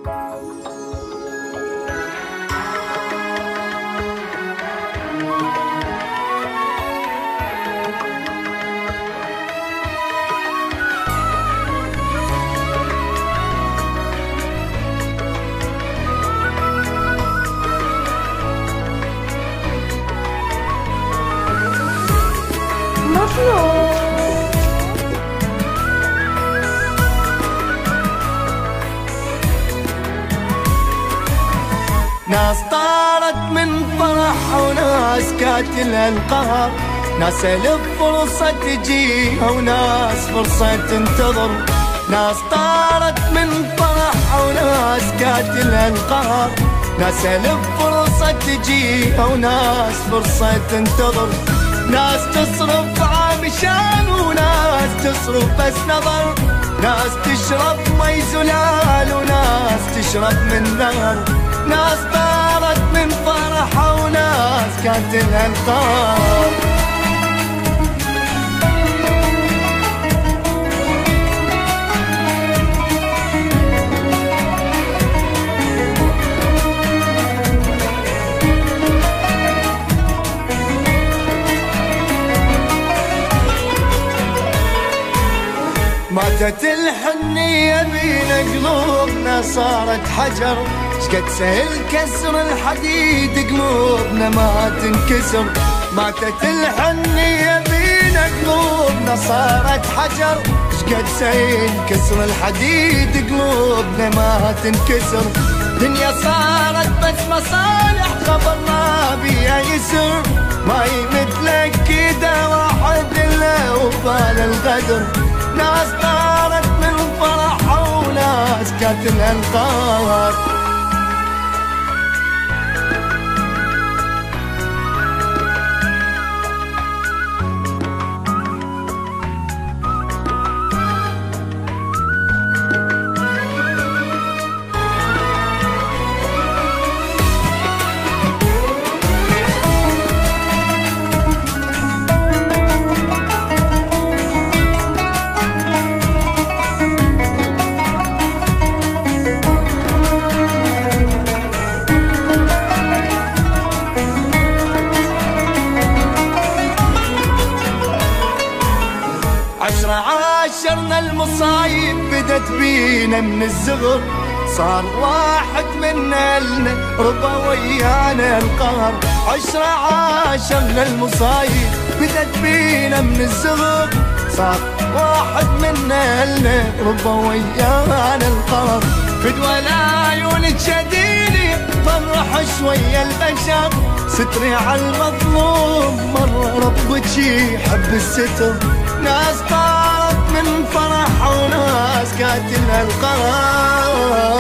ناس طارت من فرح وناس كاتلها القهر، ناس الف فرصة تجيها وناس فرصة تنتظر. ناس طارت من فرح وناس كاتلها القهر، ناس الف فرصة تجيها وناس فرصة تنتظر. ناس تصرف عامشان وناس تصرف بس نظر، ناس تشرب مي زلال وناس تشرب من نهر. ناس طارت من فرحة وناس كاتلها القهر. ماتت الحنية بينا قلوبنا صارت حجر، شقد سهل كسر الحديد قلوبنا ما تنكسر. ماتت الحنية بينا قلوبنا صارت حجر، شقد سهل كسر الحديد قلوبنا ما تنكسر. دنيا صارت بس مصالح خبر ما بيها يسر، ما يمثلك كده واحد الا وبال الغدر. ناس طارت من فرحة وناس كاتلها القهر. عاشرنا المصايب بدت بينا من الزغر، صار واحد منا لنا ربا ويانا القهر. عاشرنا المصايب بدت بينا من الزغر، صار واحد منا لنا ربا ويانا القهر. فدوى العيون تشديني فرح شوية البشر، ستري على المظلوم مرة ربك يحب الستر. ناس طارت من فرح وناس كاتلها القهر.